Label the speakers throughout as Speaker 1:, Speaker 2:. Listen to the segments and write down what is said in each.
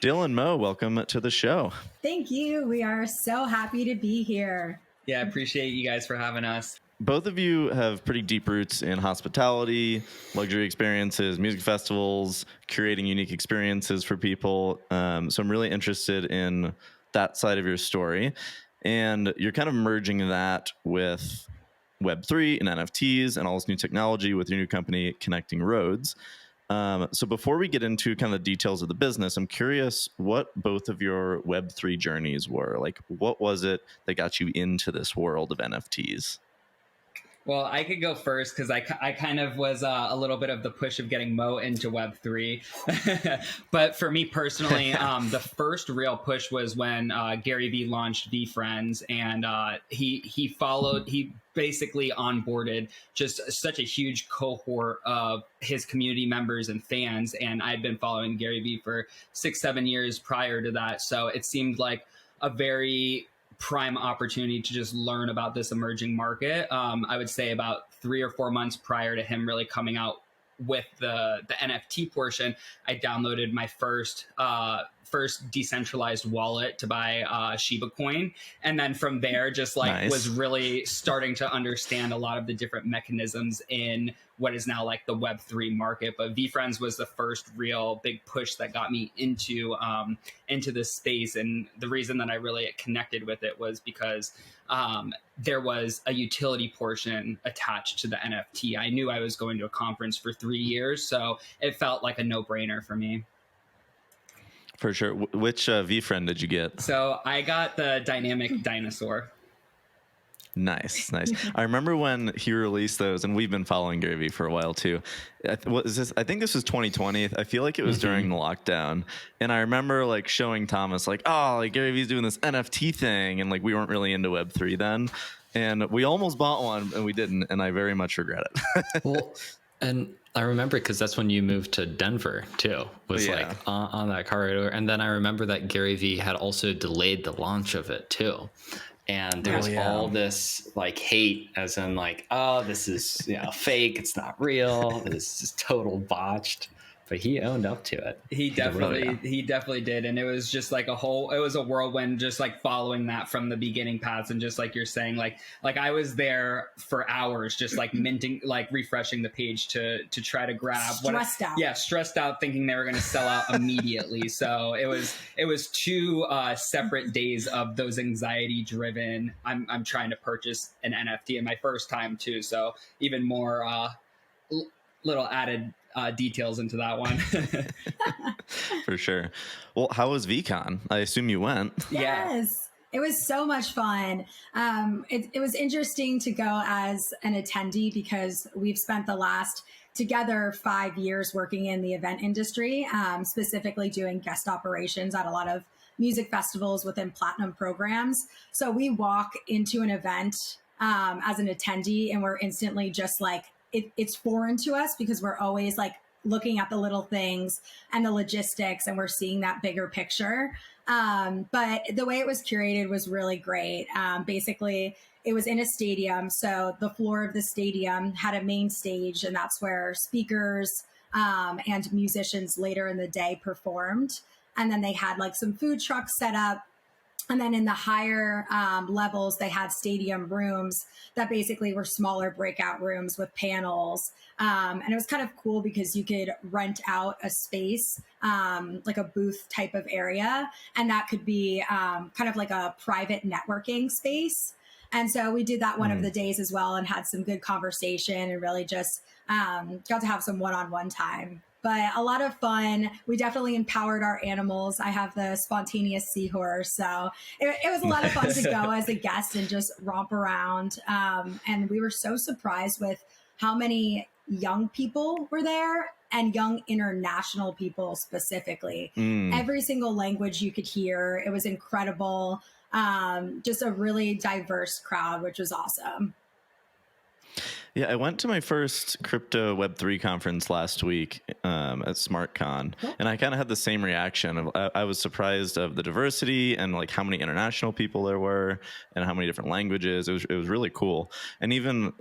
Speaker 1: Dylan and Mo, welcome to the show.
Speaker 2: Thank you. We are so happy to be here.
Speaker 3: Yeah, I appreciate you guys for having us.
Speaker 1: Both of you have pretty deep roots in hospitality, luxury experiences, music festivals, curating unique experiences for people. So I'm really interested in that side of your story. And you're kind of merging that with Web3 and NFTs and all this new technology with your new company, Connecting Roads. So before we get into kind of the details of the business, I'm curious what both of your Web3 journeys were. Like, what was it that got you into this world of NFTs?
Speaker 3: Well, I could go first because I kind of was a little bit of the push of getting Mo into Web3. But for me personally, the first real push was when Gary Vee launched VeeFriends, and he basically onboarded just such a huge cohort of his community members and fans. And I'd been following Gary Vee for 6-7 years prior to that. So it seemed like a very prime opportunity to just learn about this emerging market. I would say about 3 or 4 months prior to him really coming out with the NFT portion, I downloaded my first decentralized wallet to buy Shiba coin. And then from there, just like was really starting to understand a lot of the different mechanisms in what is now like the Web3 market. But VeeFriends was the first real big push that got me into this space. And the reason that I really connected with it was because there was a utility portion attached to the NFT. I knew I was going to a conference for 3 years, so it felt like a no-brainer for me.
Speaker 1: For sure. Which VeeFriend did you get?
Speaker 3: So I got the dynamic dinosaur.
Speaker 1: Nice. I remember when he released those, and we've been following Gary Vee for a while too. What is this? I think this was 2020. I feel like it was during the lockdown, and I remember like showing Thomas like, oh, like Gary Vee's doing this NFT thing, and like we weren't really into Web3 then, and we almost bought one and we didn't, and I very much regret it.
Speaker 4: Well, and I remember because that's when you moved to Denver too, was like on that car right over. And then I remember that Gary Vee had also delayed the launch of it too. And there was all this like hate as in like, oh, this is fake. It's not real. This is total botched. But he owned up to it.
Speaker 3: He definitely did. And it was just like it was a whirlwind, just like following that from the beginning paths. And just like you're saying, like I was there for hours, just like minting, like refreshing the page to try to grab stressed out, thinking they were going to sell out immediately. So it was 2 separate days of those anxiety driven. I'm trying to purchase an NFT, and my first time too. So even more little added details into that one.
Speaker 1: For sure. Well, how was VeeCon? I assume you went.
Speaker 2: Yes. It was so much fun. It was interesting to go as an attendee because we've spent the last together 5 years working in the event industry, specifically doing guest operations at a lot of music festivals within platinum programs. So we walk into an event as an attendee and we're instantly just like, it's foreign to us because we're always like looking at the little things and the logistics, and we're seeing that bigger picture. But the way it was curated was really great. Basically, it was in a stadium. So the floor of the stadium had a main stage, and that's where speakers and musicians later in the day performed. And then they had like some food trucks set up. And then in the higher levels, they had stadium rooms that basically were smaller breakout rooms with panels. And it was kind of cool because you could rent out a space, like a booth type of area. And that could be kind of like a private networking space. And so we did that one of the days as well and had some good conversation and really just got to have some one-on-one time. But a lot of fun. We definitely empowered our animals. I have the spontaneous seahorse. So it was a lot of fun to go as a guest and just romp around. And we were so surprised with how many young people were there and young international people specifically. Every single language you could hear. It was incredible. Just a really diverse crowd, which was awesome.
Speaker 1: Yeah, I went to my first crypto Web3 conference last week at SmartCon, and I kind of had the same reaction. I was surprised of the diversity and like how many international people there were and how many different languages. It was really cool. And even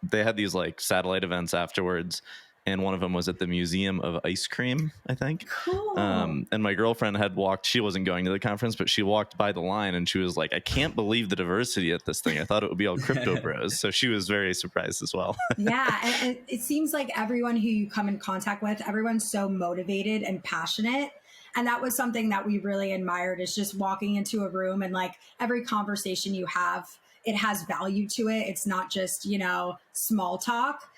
Speaker 1: they had these like satellite events afterwards. and one of them was at the Museum of Ice Cream, I think.
Speaker 2: Cool.
Speaker 1: And my girlfriend had walked, she wasn't going to the conference, but she walked by the line and she was like, I can't believe the diversity at this thing. I thought it would be all crypto bros. So she was very surprised as well.
Speaker 2: Yeah. And it seems like everyone who you come in contact with, everyone's so motivated and passionate. And that was something that we really admired, is just walking into a room and like every conversation you have, it has value to it. It's not just, small talk.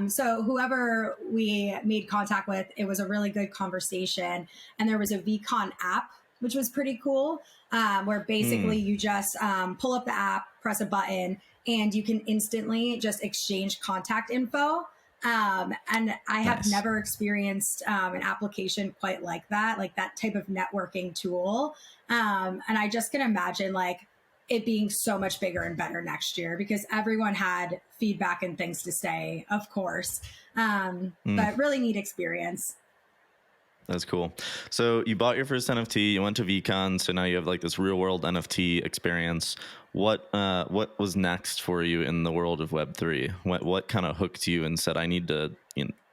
Speaker 2: So whoever we made contact with, it was a really good conversation. And there was a VCon app, which was pretty cool, where basically you just pull up the app, press a button, and you can instantly just exchange contact info. And I have never experienced an application quite like that type of networking tool. And I just can imagine like it being so much bigger and better next year, because everyone had feedback and things to say, of course. But really neat experience.
Speaker 1: That's cool. So you bought your first NFT, you went to VCon, so now you have like this real world NFT experience. What was next for you in the world of Web3? What kind of hooked you and said, I need to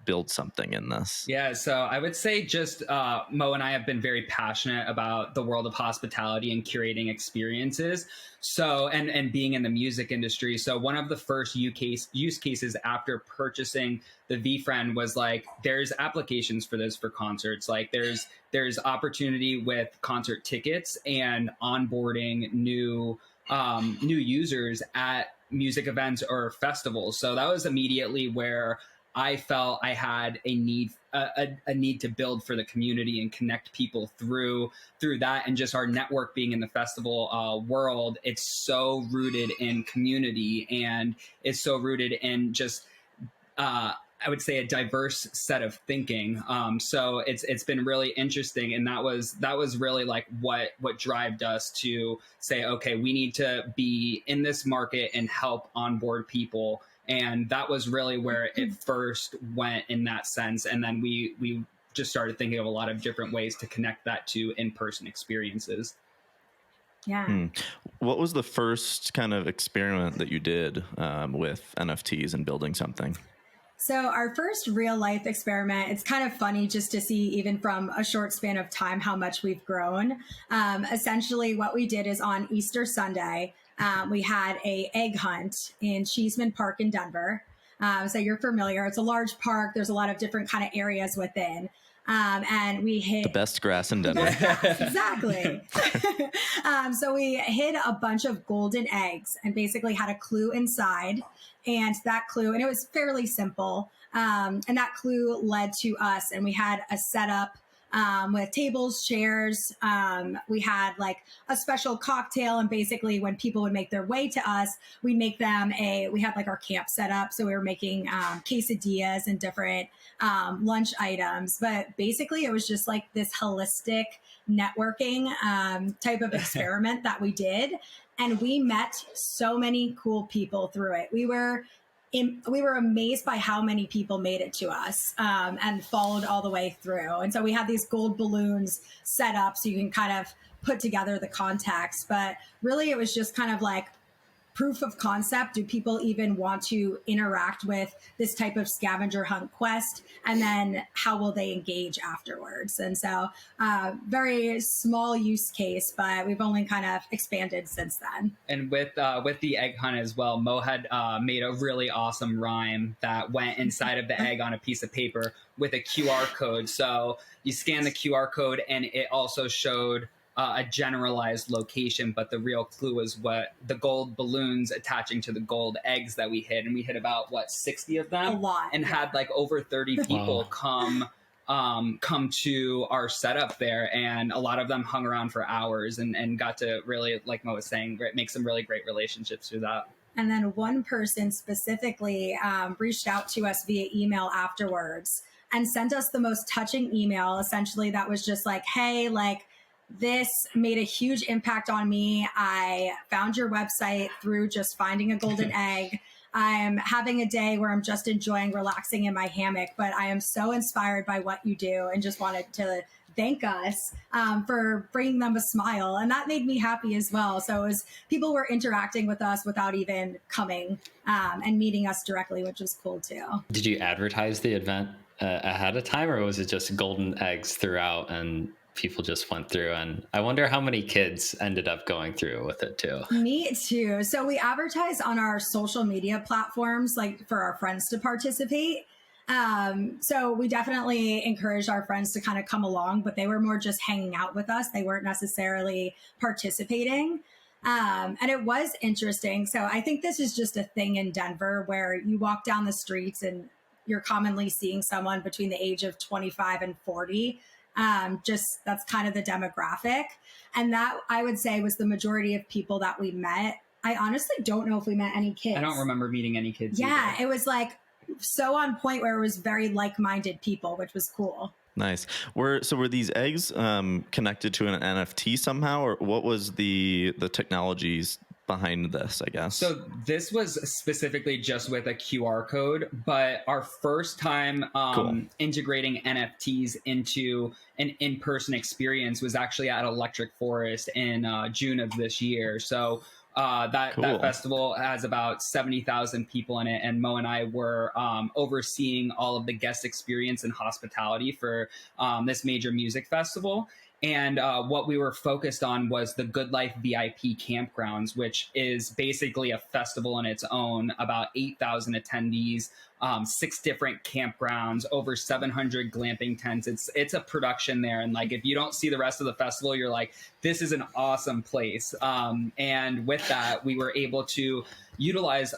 Speaker 1: build something in this?
Speaker 3: Yeah, so I would say just Mo and I have been very passionate about the world of hospitality and curating experiences. So, and being in the music industry. So one of the first use cases after purchasing the VFriend was like, there's applications for this for concerts. Like there's opportunity with concert tickets and onboarding new users at music events or festivals. So that was immediately where I felt I had a need to build for the community and connect people through that. And just our network being in the festival world, it's so rooted in community, and it's so rooted in just I would say a diverse set of thinking. So it's been really interesting, and that was really like what drived us to say, okay, we need to be in this market and help onboard people. And that was really where it first went in that sense. And then we just started thinking of a lot of different ways to connect that to in-person experiences.
Speaker 2: Yeah.
Speaker 1: What was the first kind of experiment that you did with NFTs and building something?
Speaker 2: So our first real life experiment, it's kind of funny just to see, even from a short span of time, how much we've grown. Essentially what we did is on Easter Sunday, we had a egg hunt in Cheeseman Park in Denver. So you're familiar. It's a large park. There's a lot of different kind of areas within. And we hit
Speaker 1: the best grass in Denver.
Speaker 2: Exactly. So we hid a bunch of golden eggs and basically had a clue inside. And that clue, and it was fairly simple. And that clue led to us, and we had a setup with tables, chairs. We had like a special cocktail, and basically when people would make their way to us, we had like our camp set up. So we were making quesadillas and different lunch items, but basically it was just like this holistic networking type of experiment that we did. And we met so many cool people through it. We were amazed by how many people made it to us and followed all the way through. And so we had these gold balloons set up so you can kind of put together the context. But really, it was just kind of like proof of concept. Do people even want to interact with this type of scavenger hunt quest? And then how will they engage afterwards? And so very small use case, but we've only kind of expanded since then.
Speaker 3: And with the egg hunt as well, Mo had made a really awesome rhyme that went inside of the egg on a piece of paper with a QR code. So you scan the QR code, and it also showed a generalized location, but the real clue was what the gold balloons attaching to the gold eggs that we hid. And we hid about 60 of them,
Speaker 2: a lot,
Speaker 3: and had like over 30 people come to our setup there. And a lot of them hung around for hours and got to really, like Mo was saying, make some really great relationships through that.
Speaker 2: And then one person specifically reached out to us via email afterwards and sent us the most touching email, essentially, that was just like, hey, like, this made a huge impact on me. I found your website through just finding a golden egg. I'm having a day where I'm just enjoying relaxing in my hammock, but I am so inspired by what you do and just wanted to thank us for bringing them a smile. And that made me happy as well. So it was, people were interacting with us without even coming and meeting us directly, which was cool too.
Speaker 4: Did you advertise the event ahead of time, or was it just golden eggs throughout and people just went through? And I wonder how many kids ended up going through with it too.
Speaker 2: Me too. So we advertise on our social media platforms, like for our friends to participate. So we definitely encouraged our friends to kind of come along, but they were more just hanging out with us. They weren't necessarily participating. And it was interesting. So I think this is just a thing in Denver where you walk down the streets and you're commonly seeing someone between the age of 25 and 40. Just that's kind of the demographic. And that, I would say, was the majority of people that we met. I honestly don't know if we met any kids.
Speaker 3: I don't remember meeting any kids.
Speaker 2: Yeah,
Speaker 3: either.
Speaker 2: it was like so on point where it was very like-minded people, which was cool.
Speaker 1: Nice. Were these eggs connected to an NFT somehow, or what was the technologies behind this, I guess?
Speaker 3: So this was specifically just with a QR code, but our first time integrating NFTs into an in-person experience was actually at Electric Forest in June of this year. So that festival has about 70,000 people in it, and Mo and I were overseeing all of the guest experience and hospitality for this major music festival. And what we were focused on was the Good Life VIP campgrounds, which is basically a festival in its own, about 8,000 attendees, 6 different campgrounds, over 700 glamping tents. It's a production there. And like, if you don't see the rest of the festival, you're like, this is an awesome place. And with that, we were able to utilize,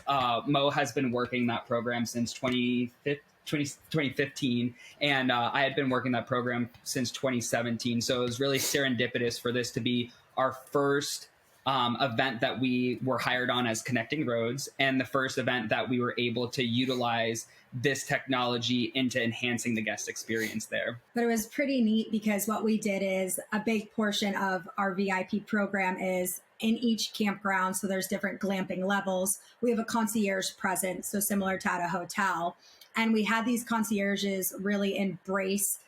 Speaker 3: Mo has been working that program since 2015, and I had been working that program since 2017. So it was really serendipitous for this to be our first event that we were hired on as Connecting Roads, and the first event that we were able to utilize this technology into enhancing the guest experience there.
Speaker 2: But it was pretty neat because what we did is a big portion of our VIP program is in each campground. So there's different glamping levels. We have a concierge present, so similar to at a hotel. And we had these concierges really embrace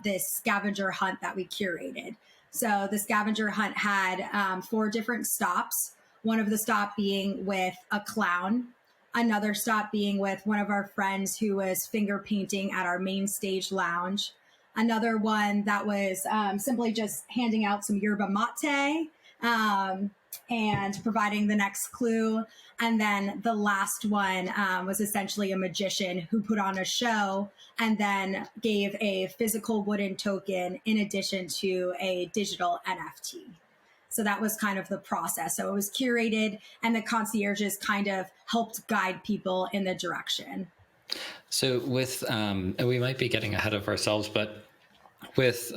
Speaker 2: this scavenger hunt that we curated. So the scavenger hunt had 4 different stops. One of the stop being with a clown, another stop being with one of our friends who was finger painting at our main stage lounge, another one that was simply just handing out some yerba mate and providing the next clue. And then the last one was essentially a magician who put on a show and then gave a physical wooden token in addition to a digital NFT. So that was kind of the process. So it was curated, and the concierges kind of helped guide people in the direction.
Speaker 4: So with, and we might be getting ahead of ourselves, but with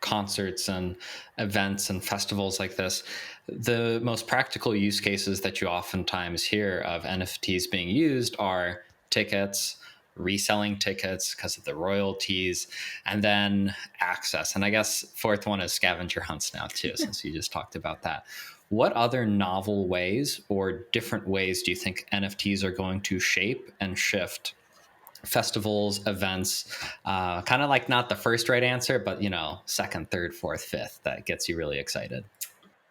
Speaker 4: concerts and events and festivals like this, the most practical use cases that you oftentimes hear of NFTs being used are tickets, reselling tickets because of the royalties, and then access. And I guess fourth one is scavenger hunts now too, since you just talked about that. What other novel ways or different ways do you think NFTs are going to shape and shift festivals, events, kind of like not the first right answer, but second, third, fourth, fifth, that gets you really excited?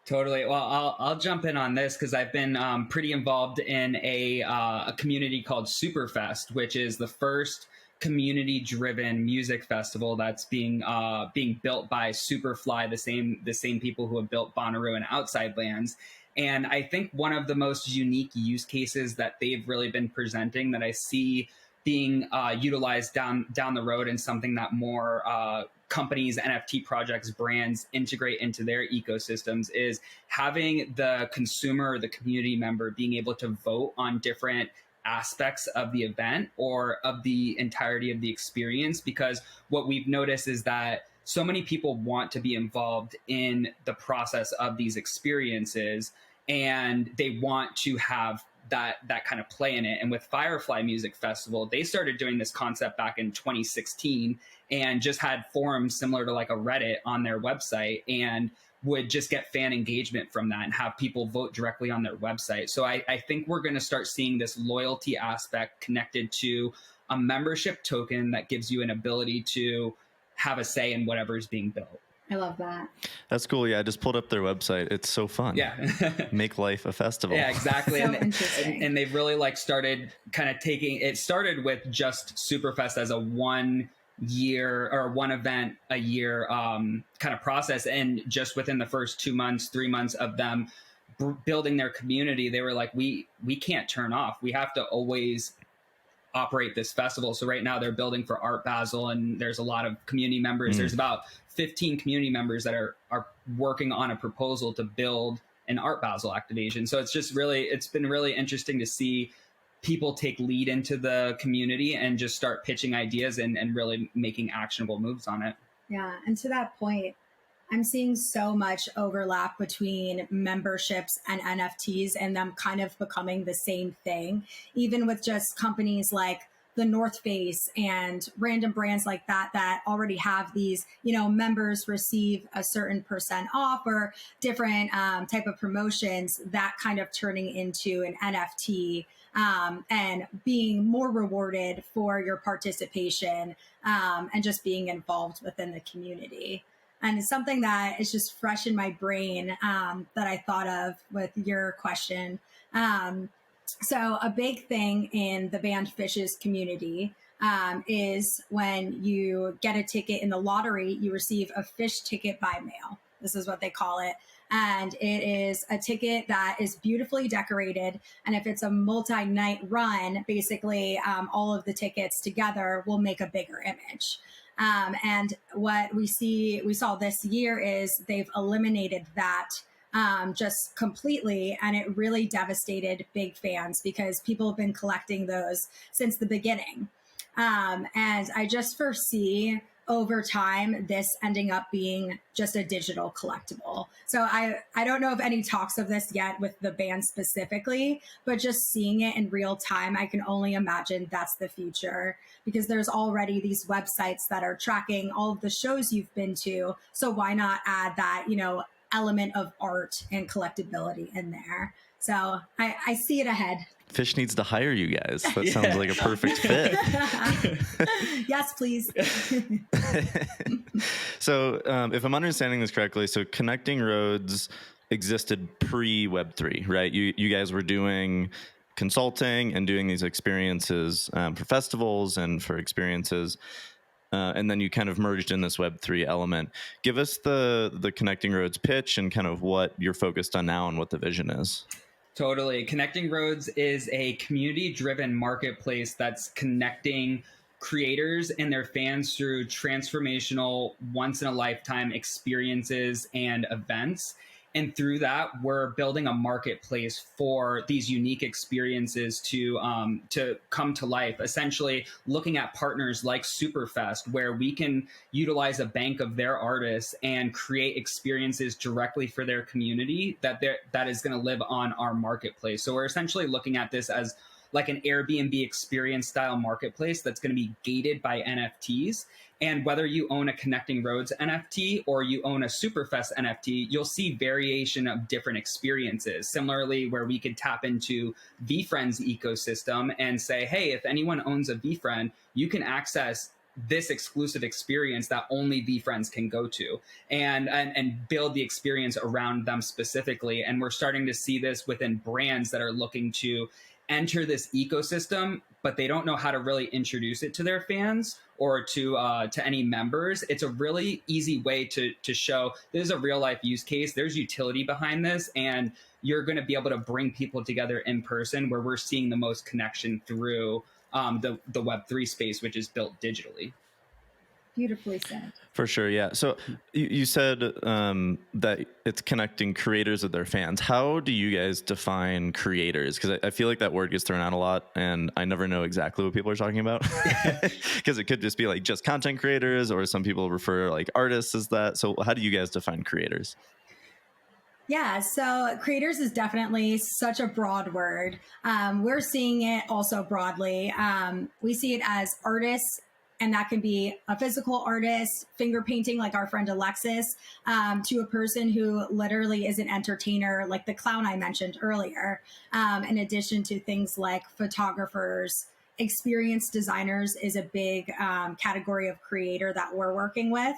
Speaker 3: Totally. Well, I'll jump in on this because I've been pretty involved in a community called Superfest, which is the first community-driven music festival that's being built by Superfly, the same people who have built Bonnaroo and Outside Lands. And I think one of the most unique use cases that they've really been presenting that I see being utilized down the road, and something that more companies, NFT projects, brands integrate into their ecosystems, is having the consumer or the community member being able to vote on different aspects of the event or of the entirety of the experience. Because what we've noticed is that so many people want to be involved in the process of these experiences, and they want to have that kind of play in it. And with Firefly Music Festival, they started doing this concept back in 2016 and just had forums similar to like a Reddit on their website, and would just get fan engagement from that and have people vote directly on their website. So I think we're going to start seeing this loyalty aspect connected to a membership token that gives you an ability to have a say in whatever is being built.
Speaker 2: I love that.
Speaker 1: That's cool. Yeah, I just pulled up their website. It's so fun.
Speaker 3: Yeah.
Speaker 1: Make life a festival.
Speaker 3: Yeah, exactly.
Speaker 2: So interesting.
Speaker 3: And they've really like started kind of taking, it started with just Superfest as a 1 year or one event a year kind of process. And just within the first 2 months, 3 months of them building their community, they were like, we can't turn off. We have to always operate this festival. So right now they're building for Art Basel, and there's a lot of community members. There's about 15 community members that are working on a proposal to build an Art Basel activation. So it's been really interesting to see people take lead into the community and just start pitching ideas and really making actionable moves on it.
Speaker 2: Yeah. And to that point, I'm seeing so much overlap between memberships and NFTs and them kind of becoming the same thing, even with just companies like the North Face and random brands like that already have these, members receive a certain percent off or different type of promotions, that kind of turning into an NFT and being more rewarded for your participation and just being involved within the community. And it's something that is just fresh in my brain that I thought of with your question. So a big thing in the banned fishes community is when you get a ticket in the lottery, you receive a fish ticket by mail. This is what they call it. And it is a ticket that is beautifully decorated. And if it's a multi-night run, basically all of the tickets together will make a bigger image. And what we saw this year is they've eliminated that just completely. And it really devastated big fans because people have been collecting those since the beginning. And I just foresee over time this ending up being just a digital collectible. So I don't know of any talks of this yet with the band specifically, but just seeing it in real time, I can only imagine that's the future, because there's already these websites that are tracking all of the shows you've been to. So why not add that, element of art and collectability in there? So I see it ahead.
Speaker 1: Fish needs to hire you guys. That sounds like a perfect fit.
Speaker 2: Yes, please.
Speaker 1: So if I'm understanding this correctly, so Connecting Roads existed pre-Web3, right? You guys were doing consulting and doing these experiences for festivals and for experiences. And then you kind of merged in this Web3 element. Give us the Connecting Roads pitch and kind of what you're focused on now and what the vision is.
Speaker 3: Totally. Connecting Roads is a community-driven marketplace that's connecting creators and their fans through transformational, once-in-a-lifetime experiences and events. And through that, we're building a marketplace for these unique experiences to come to life. Essentially, looking at partners like Superfest, where we can utilize a bank of their artists and create experiences directly for their community that is going to live on our marketplace. So we're essentially looking at this as like an Airbnb experience style marketplace that's going to be gated by NFTs. And whether you own a Connecting Roads NFT or you own a Superfest NFT, you'll see variation of different experiences. Similarly, where we could tap into VFriend's ecosystem and say, hey, if anyone owns a VFriend, you can access this exclusive experience that only VFriends can go to and build the experience around them specifically. And we're starting to see this within brands that are looking to enter this ecosystem, but they don't know how to really introduce it to their fans or to any members. It's a really easy way to show there's a real life use case. There's utility behind this, and you're going to be able to bring people together in person, where we're seeing the most connection through the Web3 space, which is built digitally.
Speaker 2: Beautifully said.
Speaker 1: For sure, yeah. So you said that it's connecting creators with their fans. How do you guys define creators? Because I feel like that word gets thrown out a lot, and I never know exactly what people are talking about. Because it could just be like just content creators, or some people refer like artists as that. So how do you guys define creators?
Speaker 2: Yeah, so creators is definitely such a broad word. We're seeing it also broadly. We see it as artists, and that can be a physical artist, finger painting like our friend Alexis, to a person who literally is an entertainer like the clown I mentioned earlier, in addition to things like photographers experienced designers is a big category of creator that we're working with.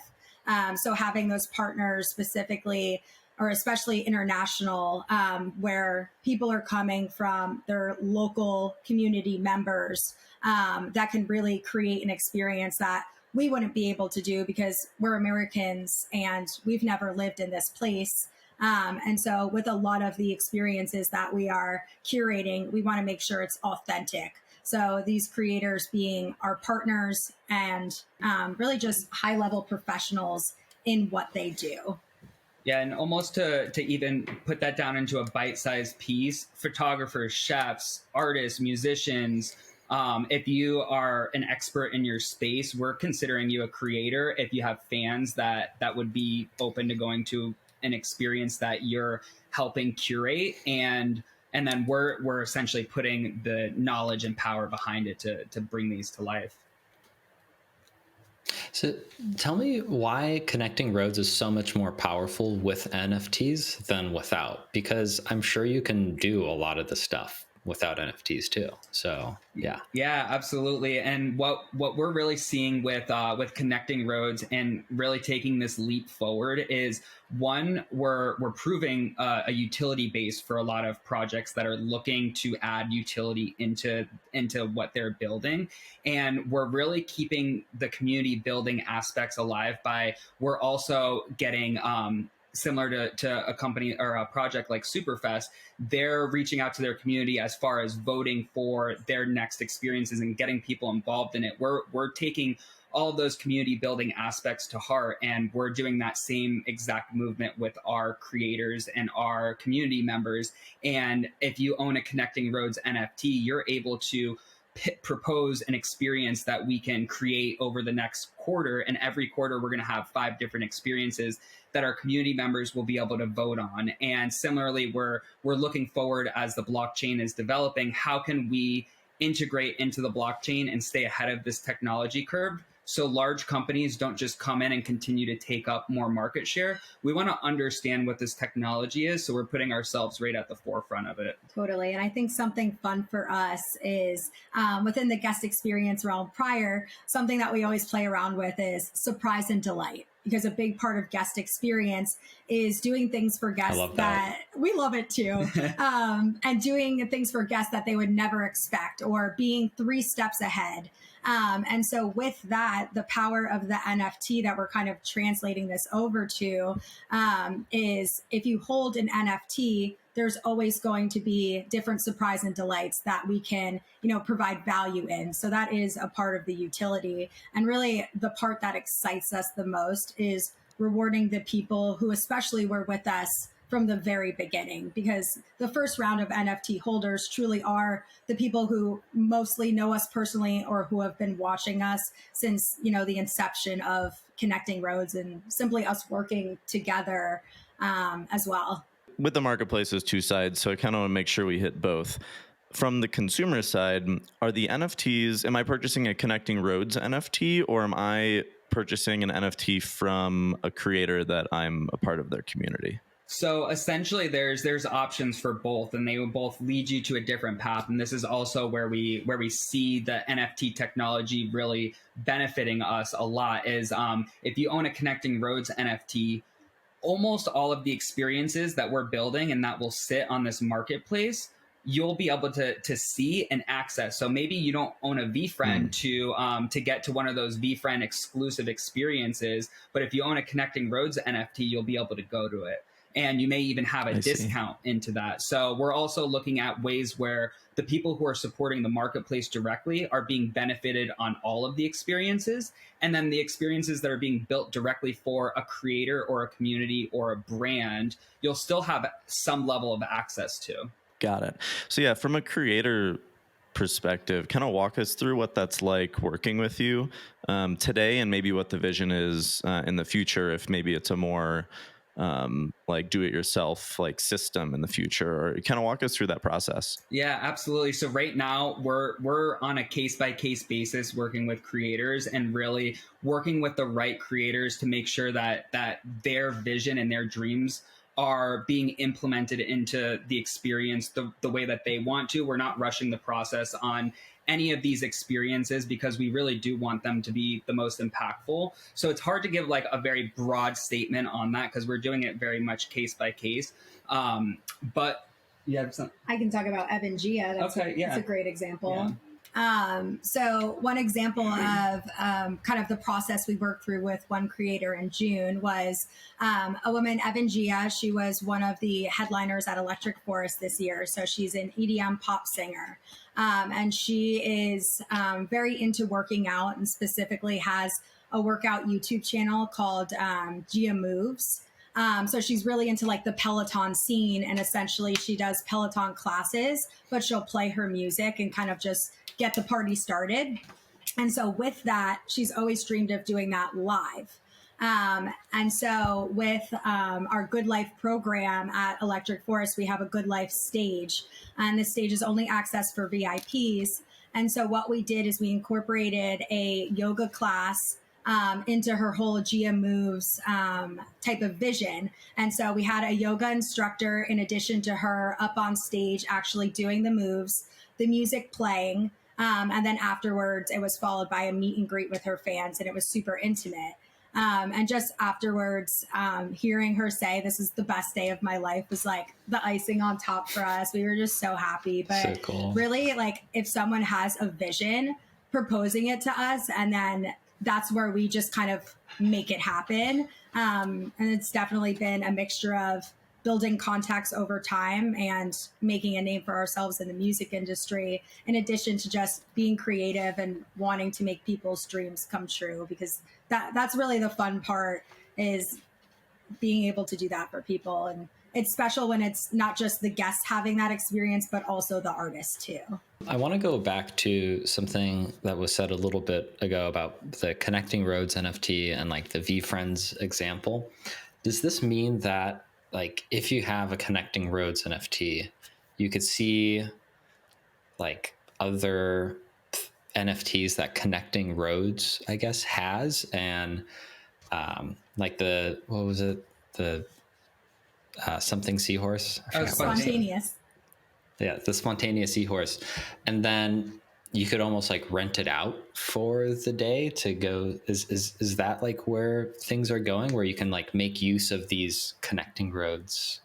Speaker 2: So having those partners specifically, or especially international, where people are coming from their local community members, that can really create an experience that we wouldn't be able to do because we're Americans and we've never lived in this place. And so with a lot of the experiences that we are curating, we want to make sure it's authentic. So these creators being our partners and really just high level professionals in what they do.
Speaker 3: Yeah, and almost to even put that down into a bite-sized piece, photographers, chefs, artists, musicians, if you are an expert in your space, we're considering you a creator. If you have fans that would be open to going to an experience that you're helping curate, and then we're essentially putting the knowledge and power behind it to bring these to life.
Speaker 4: So tell me why connecting roads is so much more powerful with NFTs than without, because I'm sure you can do a lot of the stuff without NFTs too. So yeah.
Speaker 3: Yeah, absolutely. And what we're really seeing with connecting roads and really taking this leap forward is, one, we're proving a utility base for a lot of projects that are looking to add utility into what they're building. And we're really keeping the community building aspects alive by, we're also getting similar to a company or a project like Superfest, they're reaching out to their community as far as voting for their next experiences and getting people involved in it. We're taking all of those community building aspects to heart, and we're doing that same exact movement with our creators and our community members. And if you own a Connecting Roads NFT, you're able to propose an experience that we can create over the next quarter. And every quarter, we're going to have 5 different experiences that our community members will be able to vote on. And similarly, we're looking forward as the blockchain is developing. How can we integrate into the blockchain and stay ahead of this technology curve, so large companies don't just come in and continue to take up more market share? We want to understand what this technology is, so we're putting ourselves right at the forefront of it.
Speaker 2: Totally. And I think something fun for us is within the guest experience realm prior, something that we always play around with is surprise and delight. Because a big part of guest experience is doing things for guests that we love it too. And doing things for guests that they would never expect, or being 3 steps ahead. And so with that, the power of the NFT that we're kind of translating this over to is, if you hold an NFT, there's always going to be different surprise and delights that we can, provide value in. So that is a part of the utility. And really the part that excites us the most is rewarding the people who especially were with us from the very beginning, because the first round of NFT holders truly are the people who mostly know us personally, or who have been watching us since, the inception of Connecting Roads, and simply us working together as well.
Speaker 1: With the marketplace, there's 2 sides, so I kind of want to make sure we hit both. From the consumer side, are the NFTs, am I purchasing a Connecting Roads NFT, or am I purchasing an NFT from a creator that I'm a part of their community?
Speaker 3: So essentially there's options for both, and they will both lead you to a different path. And this is also where we see the NFT technology really benefiting us a lot is if you own a Connecting Roads NFT, almost all of the experiences that we're building and that will sit on this marketplace, you'll be able to see and access. So maybe you don't own a VFriend to get to one of those VFriend exclusive experiences, but if you own a Connecting Roads NFT, you'll be able to go to it. And you may even have a discount into that. So we're also looking at ways where the people who are supporting the marketplace directly are being benefited on all of the experiences. And then the experiences that are being built directly for a creator or a community or a brand, you'll still have some level of access to.
Speaker 1: Got it. So yeah, from a creator perspective, kind of walk us through what that's like working with you today, and maybe what the vision is in the future, if maybe it's a more like do-it-yourself like system in the future, or kind of walk us through that process.
Speaker 3: Yeah, absolutely. So right now we're on a case-by-case basis working with creators, and really working with the right creators to make sure that their vision and their dreams are being implemented into the experience the way that they want to. We're not rushing the process on any of these experiences because we really do want them to be the most impactful. So it's hard to give like a very broad statement on that because we're doing it very much case by case. But you have some.
Speaker 2: I can talk about Evan Gia. That's a great example.
Speaker 3: Yeah.
Speaker 2: So one example of kind of the process we worked through with one creator in June was a woman, Evan Gia. She was one of the headliners at Electric Forest this year. So she's an EDM pop singer. And she is very into working out and specifically has a workout YouTube channel called Gia Moves. So she's really into like the Peloton scene, and essentially she does Peloton classes, but she'll play her music and kind of just get the party started. And so with that, she's always dreamed of doing that live. And so with our Good Life program at Electric Forest, we have a Good Life stage, and this stage is only accessed for VIPs. And so what we did is we incorporated a yoga class into her whole Gia Moves type of vision. And so we had a yoga instructor in addition to her up on stage actually doing the moves, the music playing, and then afterwards it was followed by a meet and greet with her fans, and it was super intimate. And just afterwards, hearing her say, "This is the best day of my life," was like the icing on top for us. We were just so happy. But
Speaker 4: so cool.
Speaker 2: Really, like if someone has a vision, proposing it to us, and then that's where we just kind of make it happen. And it's definitely been a mixture of building contacts over time and making a name for ourselves in the music industry, in addition to just being creative and wanting to make people's dreams come true, because that's really the fun part, is being able to do that for people. And it's special when it's not just the guests having that experience, but also the artist too.
Speaker 4: I want to go back to something that was said a little bit ago about the Connecting Roads NFT and like the VFriends example. Does this mean that like if you have a Connecting Roads NFT, you could see like other NFTs that Connecting Roads, I guess, has, and like the, what was it? The something seahorse?
Speaker 2: Spontaneous.
Speaker 4: Yeah, the spontaneous seahorse. And then you could almost like rent it out for the day to go. Is that like where things are going, where you can like make use of these Connecting Roads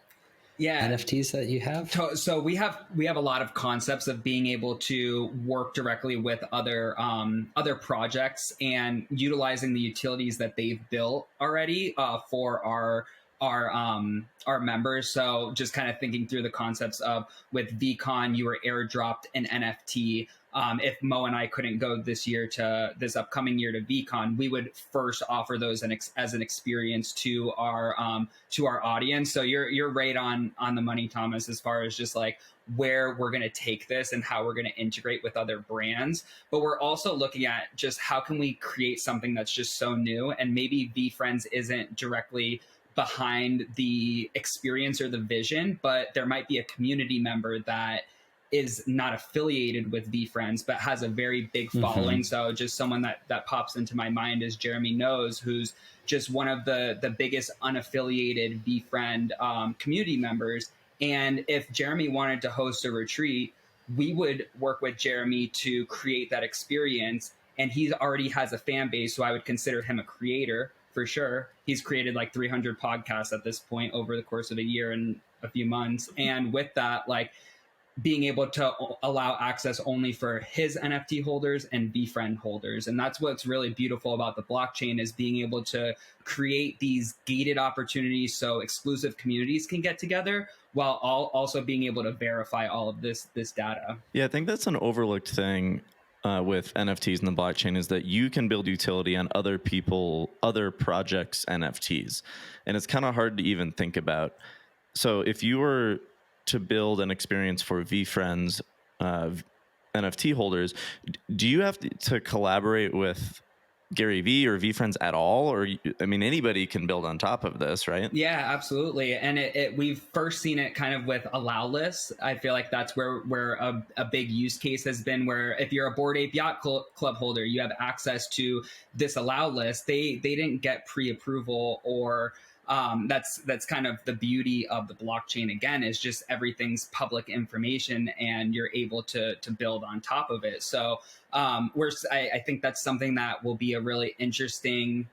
Speaker 4: NFTs that you have?
Speaker 3: So we have a lot of concepts of being able to work directly with other projects and utilizing the utilities that they've built already for our members. So just kind of thinking through the concepts of, with VCon, you were airdropped an NFT. If Mo and I couldn't go this year to this upcoming year to VCon, we would first offer those as an experience to our audience. So you're right on the money, Thomas, as far as just like where we're going to take this and how we're going to integrate with other brands. But we're also looking at just how can we create something that's just so new, and maybe VFriends isn't directly behind the experience or the vision, but there might be a community member that is not affiliated with VFriends, but has a very big following. Mm-hmm. So just someone that pops into my mind is Jeremy Knows, who's just one of the biggest unaffiliated VFriend community members. And if Jeremy wanted to host a retreat, we would work with Jeremy to create that experience. And he already has a fan base, so I would consider him a creator for sure. He's created like 300 podcasts at this point over the course of a year and a few months. And with that, like being able to allow access only for his NFT holders and VFriend holders. And that's what's really beautiful about the blockchain, is being able to create these gated opportunities so exclusive communities can get together, while also being able to verify all of this data.
Speaker 1: Yeah, I think that's an overlooked thing with NFTs in the blockchain, is that you can build utility on other projects' NFTs. And it's kind of hard to even think about. So if you were to build an experience for VFriends NFT holders, do you have to collaborate with Gary Vee or VFriends at all? Or, I mean, anybody can build on top of this, right?
Speaker 3: Yeah, absolutely. And we've first seen it kind of with allow lists. I feel like that's where a big use case has been, where if you're a Bored Ape Yacht Club holder, you have access to this allow list. They didn't get pre-approval or that's kind of the beauty of the blockchain. Again, is just everything's public information, and you're able to build on top of it. So I think that's something that will be a really interesting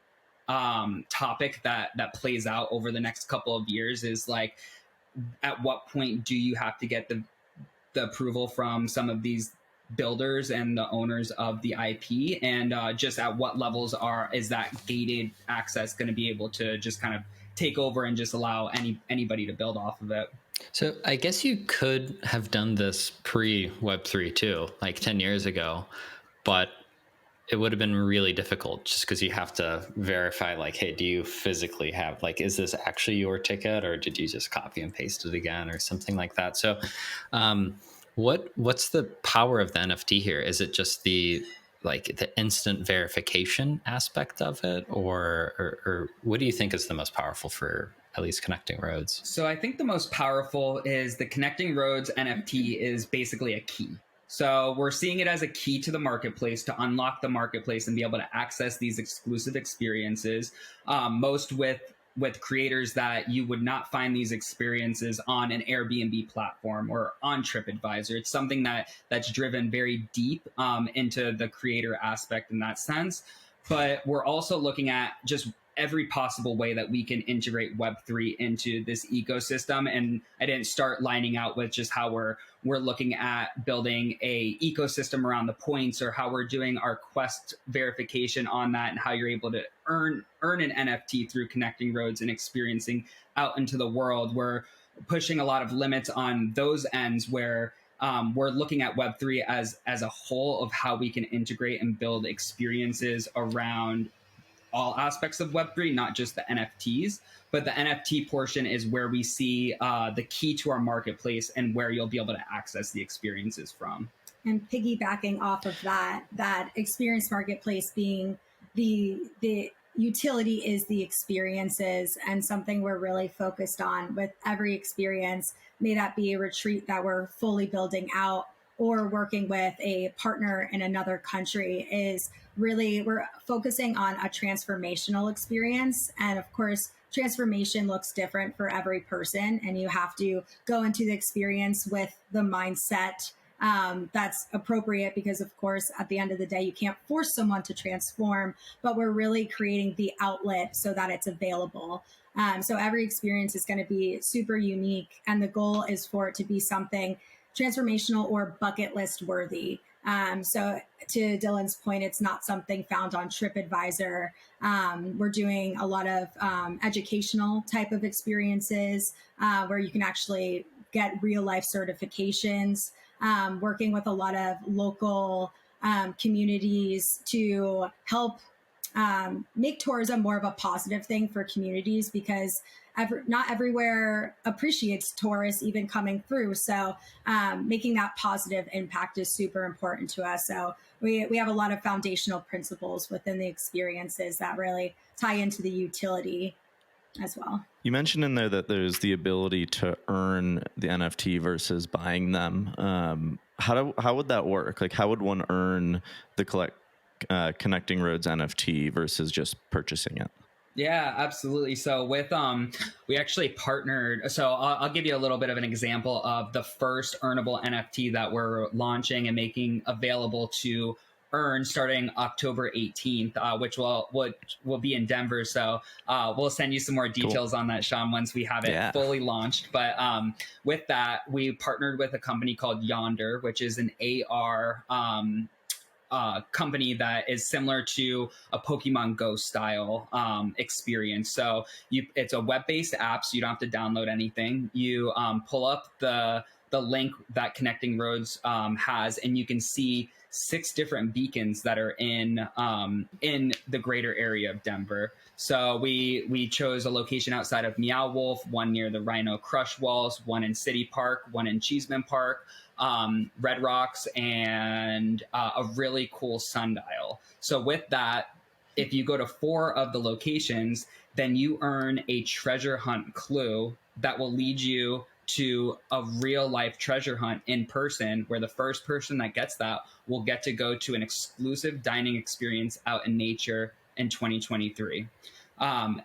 Speaker 3: topic that plays out over the next couple of years. Is like, at what point do you have to get the approval from some of these builders and the owners of the IP, and just at what levels is that gated access going to be able to just kind of take over and just allow anybody to build off of it?
Speaker 4: So I guess you could have done this pre Web3 too, like 10 years ago, but it would have been really difficult just because you have to verify, like, hey, do you physically have, like, is this actually your ticket, or did you just copy and paste it again or something like that? So what's the power of the NFT here? Is it just the instant verification aspect of it, or what do you think is the most powerful for at least Connecting Roads?
Speaker 3: So I think the most powerful is the Connecting Roads NFT is basically a key. So we're seeing it as a key to the marketplace, to unlock the marketplace and be able to access these exclusive experiences, most with creators that you would not find these experiences on an Airbnb platform or on TripAdvisor. It's something that's driven very deep into the creator aspect in that sense. But we're also looking at just every possible way that we can integrate Web3 into this ecosystem. And I didn't start lining out with just how we're looking at building a ecosystem around the points, or how we're doing our quest verification on that, and how you're able to earn an NFT through Connecting Roads and experiencing out into the world. We're pushing a lot of limits on those ends, where we're looking at Web3 as a whole of how we can integrate and build experiences around all aspects of Web3, not just the NFTs. But the NFT portion is where we see the key to our marketplace, and where you'll be able to access the experiences from.
Speaker 2: And piggybacking off of that experience marketplace being the utility is the experiences, and something we're really focused on with every experience, may that be a retreat that we're fully building out, or working with a partner in another country, is really, we're focusing on a transformational experience. And of course, transformation looks different for every person, and you have to go into the experience with the mindset that's appropriate, because of course, at the end of the day, you can't force someone to transform, but we're really creating the outlet so that it's available. So every experience is going to be super unique, and the goal is for it to be something transformational or bucket list worthy. So to Dylan's point, it's not something found on TripAdvisor. We're doing a lot of educational type of experiences where you can actually get real life certifications, working with a lot of local communities to help make tourism more of a positive thing for communities, because not everywhere appreciates tourists even coming through. So making that positive impact is super important to us. So we have a lot of foundational principles within the experiences that really tie into the utility as well.
Speaker 1: You mentioned in there that there's the ability to earn the NFT versus buying them. How would that work? Like, how would one earn the Connecting Roads NFT versus just purchasing it?
Speaker 3: Yeah, absolutely. So with we actually partnered. So I'll give you a little bit of an example of the first earnable NFT that we're launching and making available to earn starting October 18th, which will be in Denver. So we'll send you some more details on that, Sean, once we have it fully launched. But with that, we partnered with a company called Yonder, which is an AR company that is similar to a Pokemon Go style experience. So it's a web-based app, so you don't have to download anything. You pull up the link that Connecting Roads has, and you can see 6 different beacons that are in the greater area of Denver. So we chose a location outside of Meow Wolf, one near the Rhino Crush Walls, one in City Park, one in Cheeseman Park, Red Rocks, and a really cool sundial. So with that, if you go to 4 of the locations, then you earn a treasure hunt clue that will lead you to a real life treasure hunt in person, where the first person that gets that will get to go to an exclusive dining experience out in nature in 2023.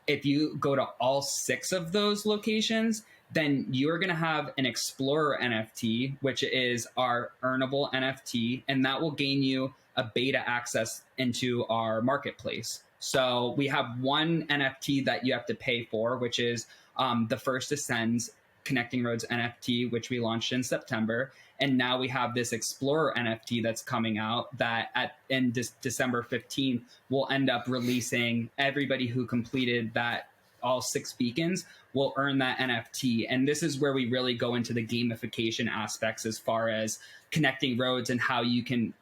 Speaker 3: If you go to all 6 of those locations, then you're going to have an Explorer NFT, which is our earnable NFT, and that will gain you a beta access into our marketplace. So we have one NFT that you have to pay for, which is the First Ascends Connecting Roads NFT, which we launched in September. And now we have this Explorer NFT that's coming out that in December 15th, we'll end up releasing. Everybody who completed that, all 6 beacons, will earn that NFT. And this is where we really go into the gamification aspects as far as connecting roads and how you can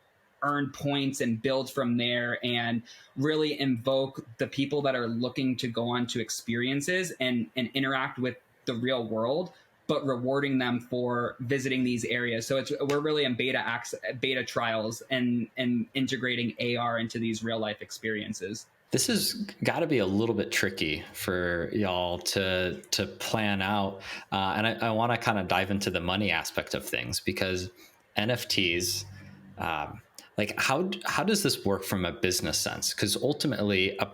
Speaker 3: earn points and build from there, and really invoke the people that are looking to go on to experiences and interact with the real world, but rewarding them for visiting these areas. So we're really in beta trials and integrating AR into these real life experiences.
Speaker 4: This has got to be a little bit tricky for y'all to plan out. And I want to kind of dive into the money aspect of things, because NFTs, like how does this work from a business sense? Because ultimately a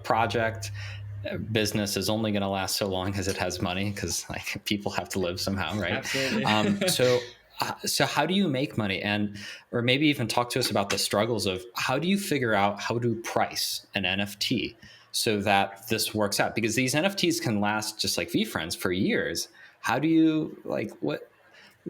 Speaker 4: business is only going to last so long as it has money, because like people have to live somehow, right?
Speaker 3: Absolutely.
Speaker 4: So how do you make money? Or maybe even talk to us about the struggles of how do you figure out how to price an NFT so that this works out? Because these NFTs can last, just like VeeFriends, for years. How do you, like, what?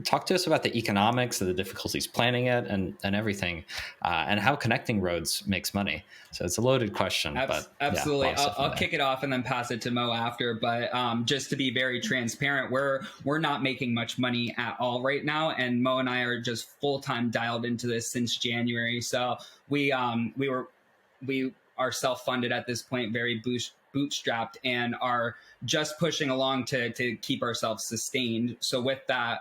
Speaker 4: Talk to us about the economics of the difficulties planning it and everything, and how Connecting Roads makes money. So it's a loaded question. But
Speaker 3: absolutely.
Speaker 4: Yeah,
Speaker 3: I'll kick it off and then pass it to Mo after. But just to be very transparent, we're not making much money at all right now. And Mo and I are just full-time dialed into this since January. So we are self-funded at this point, very bootstrapped, and are just pushing along to keep ourselves sustained. So with that,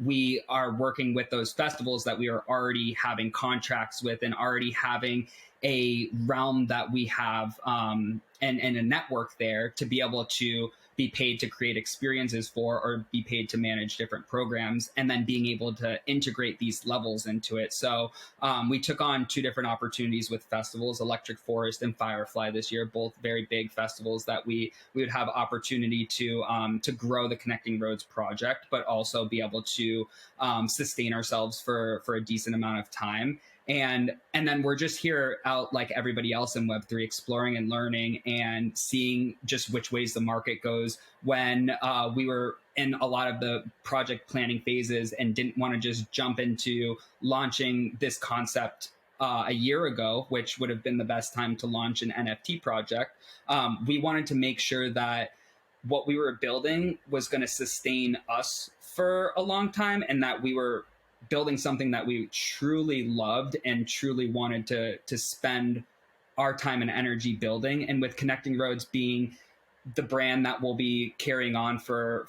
Speaker 3: we are working with those festivals that we are already having contracts with, and already having a realm that we have and a network there to be able to be paid to create experiences for, or be paid to manage different programs, and then being able to integrate these levels into it. So we took on 2 different opportunities with festivals, Electric Forest and Firefly this year, both very big festivals that we would have opportunity to grow the Connecting Roads project, but also be able to sustain ourselves for a decent amount of time. And then we're just here out like everybody else in Web3, exploring and learning and seeing just which ways the market goes. When we were in a lot of the project planning phases and didn't want to just jump into launching this concept a year ago, which would have been the best time to launch an NFT project, we wanted to make sure that what we were building was going to sustain us for a long time, and that we were building something that we truly loved and truly wanted to spend our time and energy building. And with Connecting Roads being the brand that we'll be carrying on for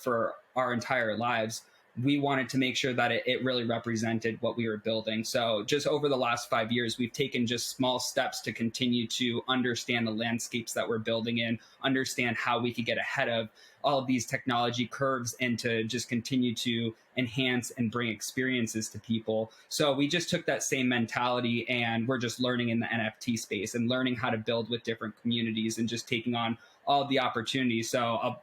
Speaker 3: our entire lives, we wanted to make sure that it really represented what we were building. So just over the last 5 years, we've taken just small steps to continue to understand the landscapes that we're building in, understand how we could get ahead of all of these technology curves, and to just continue to enhance and bring experiences to people. So we just took that same mentality, and we're just learning in the NFT space and learning how to build with different communities and just taking on all of the opportunities. So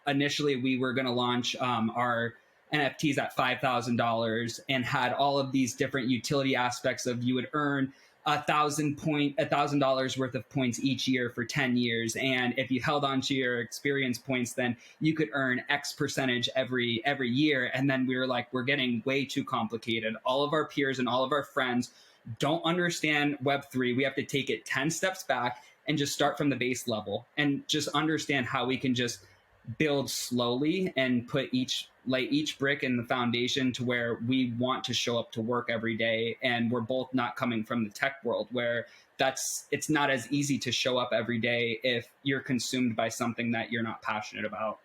Speaker 3: initially we were going to launch our NFTs at $5,000, and had all of these different utility aspects of, you would earn $1,000 worth of points each year for 10 years. And if you held on to your experience points, then you could earn X percentage every year. And then we were like, we're getting way too complicated. All of our peers and all of our friends don't understand Web3. We have to take it 10 steps back and just start from the base level, and just understand how we can just build slowly and put each brick in the foundation to where we want to show up to work every day. And we're both not coming from the tech world, where it's not as easy to show up every day if you're consumed by something that you're not passionate about.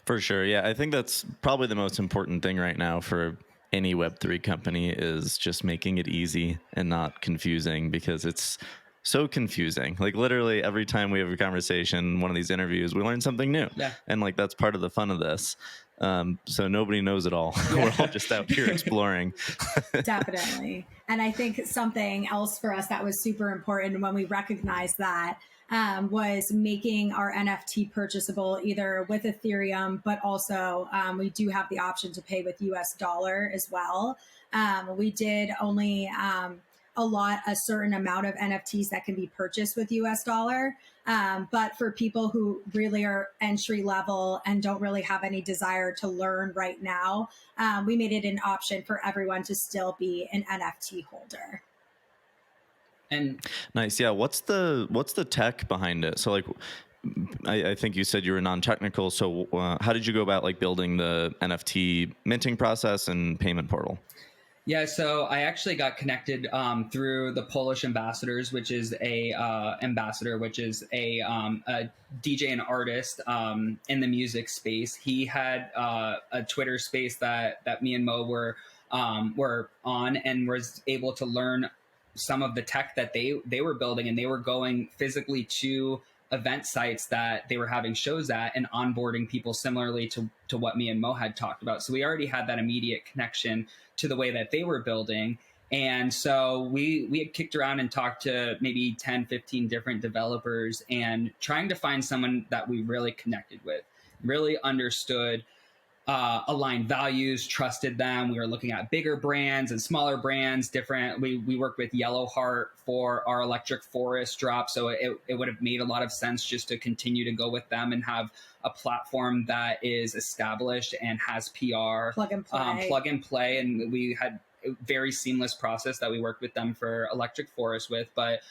Speaker 1: For sure. Yeah, I think that's probably the most important thing right now for any Web3 company, is just making it easy and not confusing, because it's so confusing. Like literally every time we have a conversation, one of these interviews, we learn something new.
Speaker 3: Yeah.
Speaker 1: And like that's part of the fun of this. So nobody knows it all. We're all just out here exploring.
Speaker 2: Definitely. And I think something else for us that was super important when we recognized that was making our NFT purchasable either with Ethereum, but also we do have the option to pay with US dollar as well. We did only allot a certain amount of NFTs that can be purchased with US dollar. But for people who really are entry level and don't really have any desire to learn right now, we made it an option for everyone to still be an NFT holder.
Speaker 3: And
Speaker 1: nice. Yeah. What's the tech behind it? So like, I think you said you were non-technical. So how did you go about like building the NFT minting process and payment portal?
Speaker 3: Yeah, so I actually got connected through the Polish ambassadors, which is a DJ and artist in the music space. He had a Twitter space that me and Mo were on, and was able to learn some of the tech that they were building, and they were going physically to event sites that they were having shows at and onboarding people similarly to what me and Mo had talked about. So we already had that immediate connection to the way that they were building. And so we had kicked around and talked to maybe 10, 15 different developers, and trying to find someone that we really connected with, really understood, aligned values, trusted them. We were looking at bigger brands and smaller brands, different. We worked with Yellowheart for our Electric Forest drop. So it would have made a lot of sense just to continue to go with them and have a platform that is established and has PR.
Speaker 2: Plug and play.
Speaker 3: And we had a very seamless process that we worked with them for Electric Forest with. But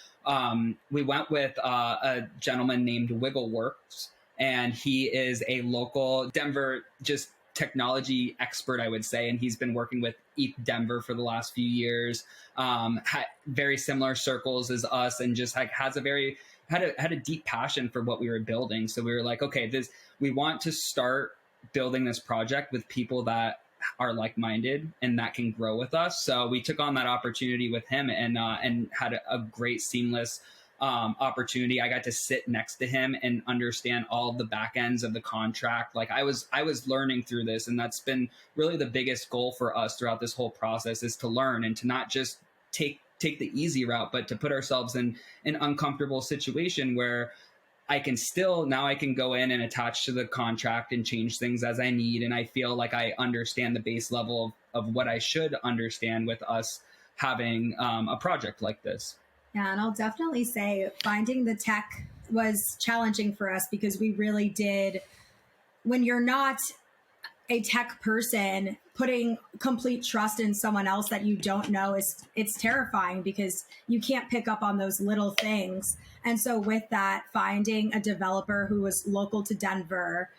Speaker 3: we went with a gentleman named Wiggleworks, and he is a local Denver just technology expert, I would say, and he's been working with ETH Denver for the last few years. Had very similar circles as us, and just like had a deep passion for what we were building. So we were like, okay, we want to start building this project with people that are like-minded and that can grow with us. So we took on that opportunity with him, and had a great seamless opportunity. I got to sit next to him and understand all of the back ends of the contract. Like I was learning through this, and that's been really the biggest goal for us throughout this whole process, is to learn and to not just take the easy route, but to put ourselves in an uncomfortable situation where I can go in and attach to the contract and change things as I need. And I feel like I understand the base level of what I should understand with us having a project like this.
Speaker 2: Yeah, and I'll definitely say finding the tech was challenging for us, because we really did, when you're not a tech person, putting complete trust in someone else that you don't know it's terrifying, because you can't pick up on those little things. And so with that, finding a developer who was local to Denver,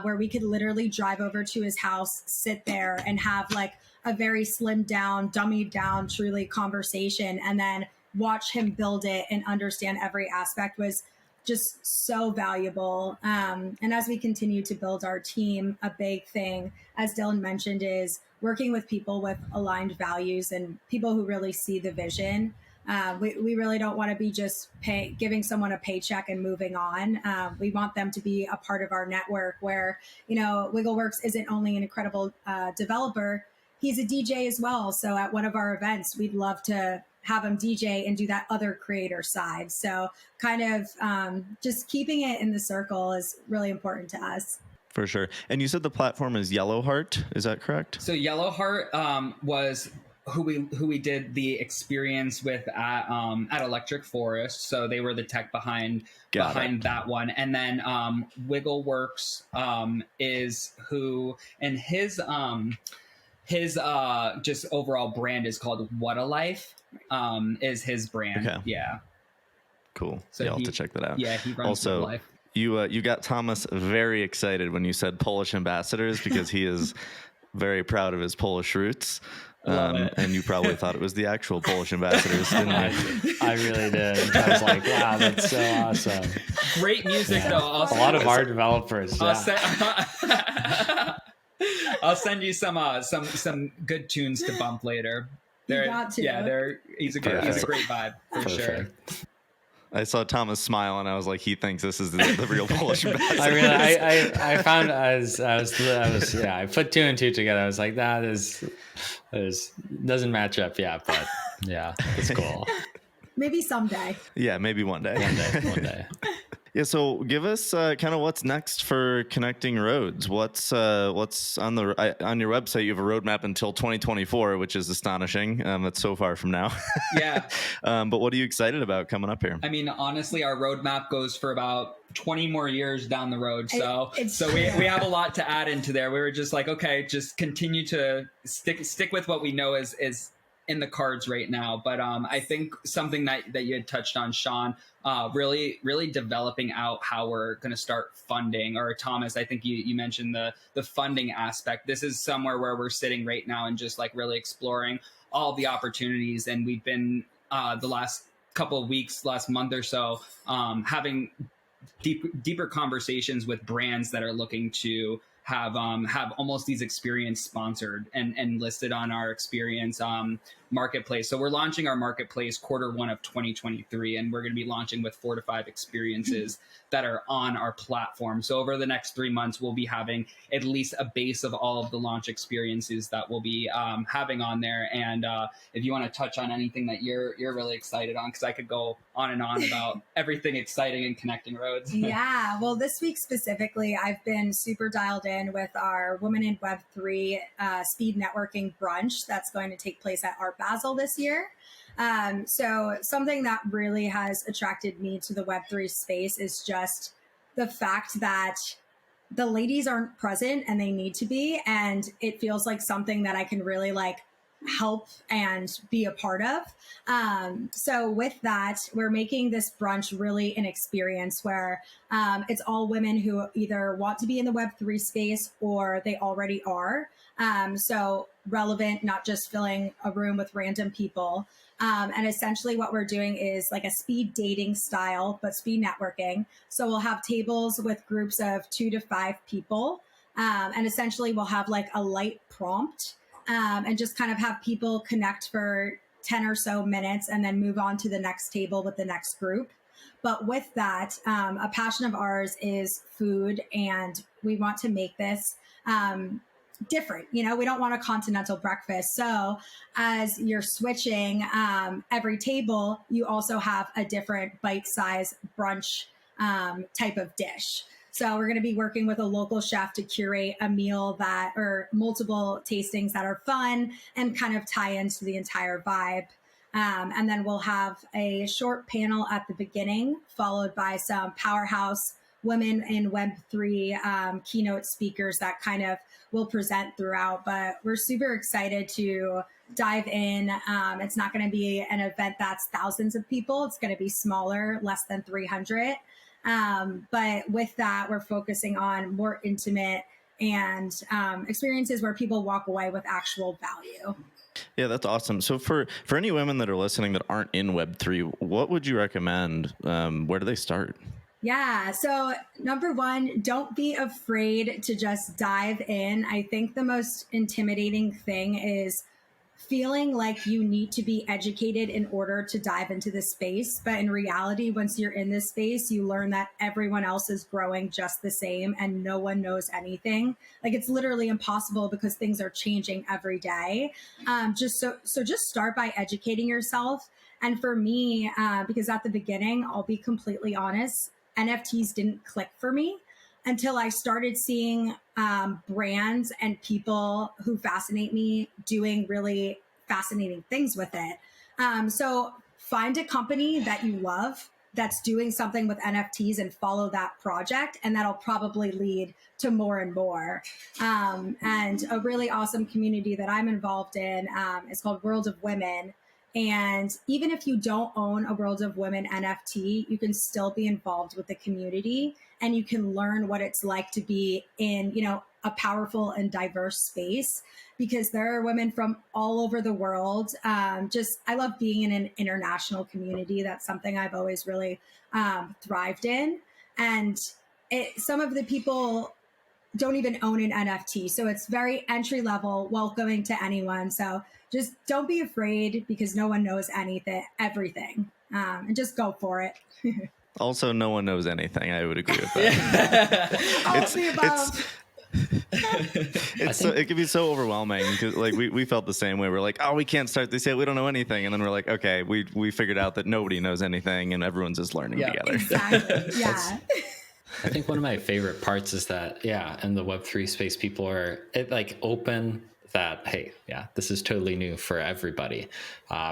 Speaker 2: where we could literally drive over to his house, sit there and have like a very slimmed down, dummied down, truly conversation, and then watch him build it and understand every aspect was just so valuable. And as we continue to build our team, a big thing, as Dylan mentioned, is working with people with aligned values and people who really see the vision. We really don't want to be just giving someone a paycheck and moving on. We want them to be a part of our network, where, Wiggleworks isn't only an incredible developer, he's a DJ as well. So at one of our events, we'd love to have him DJ and do that other creator side. So kind of just keeping it in the circle is really important to us.
Speaker 1: For sure. And you said the platform is Yellowheart, is that correct?
Speaker 3: So Yellowheart was who we did the experience with at Electric Forest. So they were the tech behind that one. And then Wiggleworks is who, and his just overall brand is called What a Life, is his brand. Okay. Yeah.
Speaker 1: Cool. So I'll have to check that out.
Speaker 3: Yeah, he runs
Speaker 1: also,
Speaker 3: What a Life.
Speaker 1: You got Thomas very excited when you said Polish ambassadors, because he is very proud of his Polish roots. And you probably thought it was the actual Polish ambassadors, didn't you?
Speaker 5: I really did. I was like, wow, that's so awesome.
Speaker 3: Great music, though.
Speaker 5: A lot of our developers.
Speaker 3: I'll send you some good tunes to bump later. He's a great vibe for sure.
Speaker 1: I saw Thomas smile, and I was like, he thinks this is the real Polish ambassador.
Speaker 5: I found I put two and two together. I was like, that doesn't match up. Yeah, but yeah, it's cool.
Speaker 2: Maybe someday.
Speaker 1: Yeah, maybe one day.
Speaker 4: One day.
Speaker 1: Yeah, so give us kind of what's next for Connecting Roads. What's on your website? You have a roadmap until 2024, which is astonishing. That's so far from now.
Speaker 3: Yeah.
Speaker 1: But what are you excited about coming up here?
Speaker 3: I mean, honestly, our roadmap goes for about 20 more years down the road. So we have a lot to add into there. We were just like, okay, just continue to stick with what we know is in the cards right now. But I think something that you had touched on, Sean, really developing out how we're going to start funding, or Thomas, I think you mentioned the funding aspect. This is somewhere where we're sitting right now and just like really exploring all the opportunities. And we've been the last couple of weeks, last month or so, having deeper conversations with brands that are looking to have almost these experience sponsored and listed on our experience marketplace. So we're launching our marketplace Q1 of 2023, and we're going to be launching with 4 to 5 experiences that are on our platform. So over the next 3 months, we'll be having at least a base of all of the launch experiences that we'll be having on there. And if you want to touch on anything that you're really excited on, because I could go on and on about everything exciting in Connecting Roads.
Speaker 2: Yeah, well, this week specifically, I've been super dialed in with our Women in Web3 speed networking brunch that's going to take place at Art Basel this year. So something that really has attracted me to the Web3 space is just the fact that the ladies aren't present and they need to be. And it feels like something that I can really like help and be a part of. So with that, we're making this brunch really an experience where it's all women who either want to be in the Web3 space or they already are. So relevant, not just filling a room with random people. And essentially what we're doing is like a speed dating style, but speed networking. So we'll have tables with groups of 2 to 5 people. And essentially we'll have like a light prompt and just kind of have people connect for 10 or so minutes and then move on to the next table with the next group. But with that, a passion of ours is food, and we want to make this different. You know, we don't want a continental breakfast. So as you're switching every table, you also have a different bite-sized brunch type of dish. So we're going to be working with a local chef to curate a meal that, or multiple tastings that are fun and kind of tie into the entire vibe. And then we'll have a short panel at the beginning, followed by some powerhouse women in Web3 keynote speakers that kind of will present throughout. But we're super excited to dive in. It's not going to be an event that's thousands of people. It's going to be smaller, less than 300. But with that, we're focusing on more intimate and experiences where people walk away with actual value.
Speaker 1: Yeah, that's awesome. So for any women that are listening that aren't in Web3, what would you recommend? Where do they start?
Speaker 2: Yeah. So number one, don't be afraid to just dive in. I think the most intimidating thing is feeling like you need to be educated in order to dive into the space. But in reality, once you're in this space, you learn that everyone else is growing just the same and no one knows anything. Like, it's literally impossible because things are changing every day. Just start by educating yourself. And for me, because at the beginning, I'll be completely honest, NFTs didn't click for me until I started seeing brands and people who fascinate me doing really fascinating things with it. So find a company that you love that's doing something with NFTs and follow that project, and that'll probably lead to more and more. And a really awesome community that I'm involved in is called World of Women. And even if you don't own a World of Women NFT, you can still be involved with the community, and you can learn what it's like to be in, you know, a powerful and diverse space, because there are women from all over the world. I love being in an international community. That's something I've always really thrived in. And some of the people don't even own an NFT. So it's very entry level, welcoming to anyone. So just don't be afraid, because no one knows everything. And just go for it.
Speaker 1: Also, no one knows anything. I would agree with that.
Speaker 2: All of the above.
Speaker 1: It can be so overwhelming because like we felt the same way. We're like, oh, we can't start this yet. We don't know anything. And then we're like, okay, we figured out that nobody knows anything and everyone's just learning together.
Speaker 2: Exactly. Yeah.
Speaker 4: I think one of my favorite parts is that, in the Web3 space, people are like open that, hey, this is totally new for everybody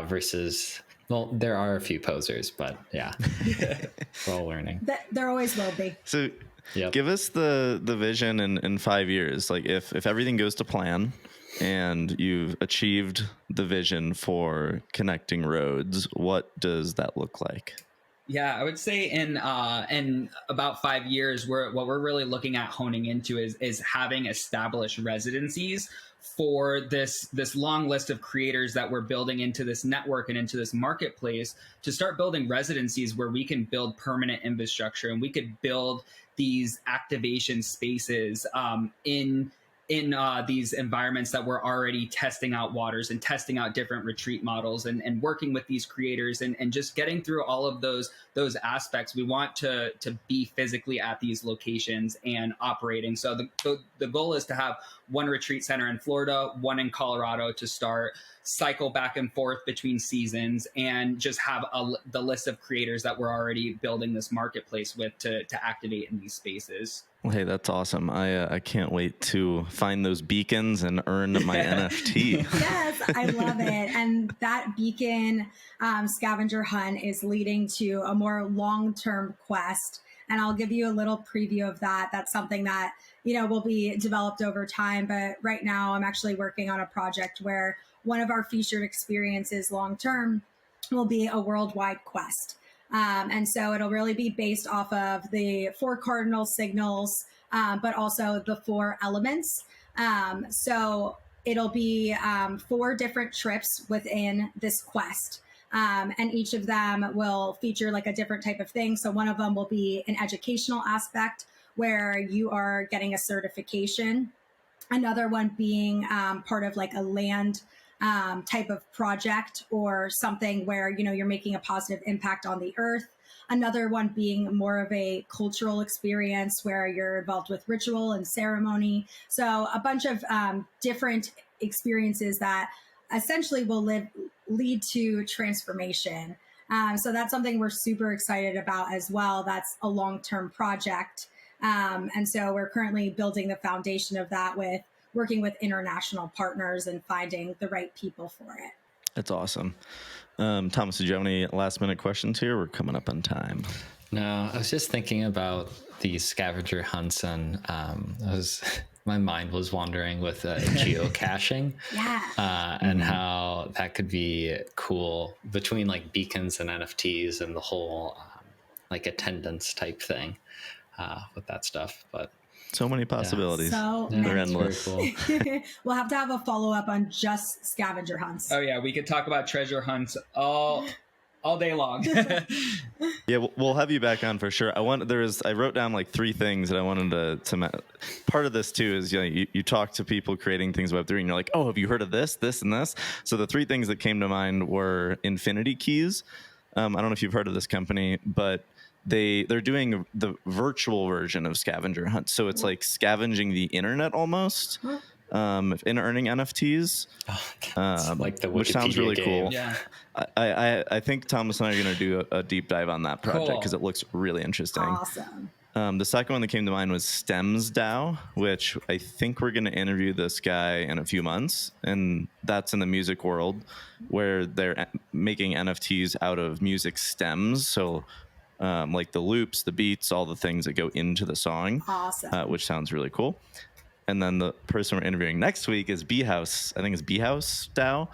Speaker 4: versus, well, there are a few posers, but we're all learning.
Speaker 2: There always will be.
Speaker 1: So give us the vision in 5 years. Like if everything goes to plan and you've achieved the vision for connecting roads, what does that look like?
Speaker 3: Yeah, I would say in about 5 years, what we're really looking at honing into is having established residencies for this long list of creators that we're building into this network and into this marketplace, to start building residencies where we can build permanent infrastructure and we could build these activation spaces in these environments that we're already testing out waters and testing out different retreat models and working with these creators and just getting through all of those aspects. We want to be physically at these locations and operating. So the goal is to have one retreat center in Florida, one in Colorado to start, cycle back and forth between seasons, and just have the list of creators that we're already building this marketplace with to activate in these spaces.
Speaker 1: Well, hey, that's awesome. I can't wait to find those beacons and earn my NFT.
Speaker 2: Yes, I love it. And that beacon scavenger hunt is leading to a more long-term quest. And I'll give you a little preview of that. That's something that, will be developed over time. But right now I'm actually working on a project where one of our featured experiences long-term will be a worldwide quest. And so it'll really be based off of the 4 cardinal signals, but also the 4 elements. So it'll be 4 different trips within this quest. And each of them will feature like a different type of thing. So one of them will be an educational aspect where you are getting a certification. Another one being part of like a land type of project or something where, you're making a positive impact on the earth. Another one being more of a cultural experience where you're involved with ritual and ceremony. So a bunch of different experiences that essentially will lead to transformation. So that's something we're super excited about as well. That's a long-term project. And so we're currently building the foundation of that with working with international partners and finding the right people for it.
Speaker 1: That's awesome. Thomas, did you have any last minute questions here? We're coming up on time.
Speaker 4: No, I was just thinking about these scavenger hunts and my mind was wandering with geocaching. And how that could be cool between like beacons and NFTs and the whole like attendance type thing with that stuff. But
Speaker 1: so many possibilities.
Speaker 2: So
Speaker 1: they're endless.
Speaker 4: Cool.
Speaker 2: We'll have to have a follow-up on just scavenger hunts.
Speaker 3: Oh yeah, we could talk about treasure hunts all day long.
Speaker 1: Yeah, we'll have you back on for sure. I wrote down like 3 things that I wanted to part of this too is you talk to people creating things Web3 and you're like, oh, have you heard of this, and this? So the 3 things that came to mind were Infinity Keys. I don't know if you've heard of this company, but they're doing the virtual version of scavenger hunt. So it's like scavenging the internet almost in earning NFTs,
Speaker 4: like the Wikipedia
Speaker 1: which sounds really
Speaker 4: game.
Speaker 1: cool.
Speaker 3: Yeah.
Speaker 1: I think Thomas and I are going to do a deep dive on that project because it looks really interesting.
Speaker 2: Awesome.
Speaker 1: The second one that came to mind was Stems DAO, which I think we're going to interview this guy in a few months. And that's in the music world where they're making NFTs out of music stems. So like the loops, the beats, all the things that go into the song.
Speaker 2: Awesome.
Speaker 1: Which sounds really cool. And then the person we're interviewing next week is House. I think it's House DAO,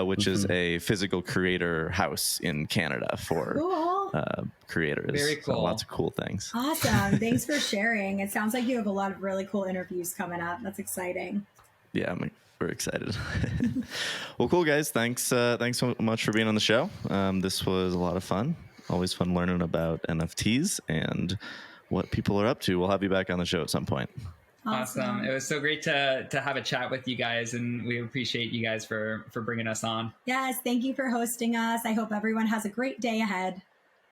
Speaker 1: which is a physical creator house in Canada for creators.
Speaker 3: Very cool.
Speaker 1: So lots of cool things.
Speaker 2: Awesome. Thanks for sharing. It sounds like you have a lot of really cool interviews coming up. That's exciting.
Speaker 1: Yeah, we're excited. Well, cool, guys. Thanks so much for being on the show. This was a lot of fun. Always fun learning about NFTs and what people are up to. We'll have you back on the show at some point.
Speaker 3: Awesome. It was so great to have a chat with you guys, and we appreciate you guys for bringing us on.
Speaker 2: Yes, thank you for hosting us. I hope everyone has a great day ahead.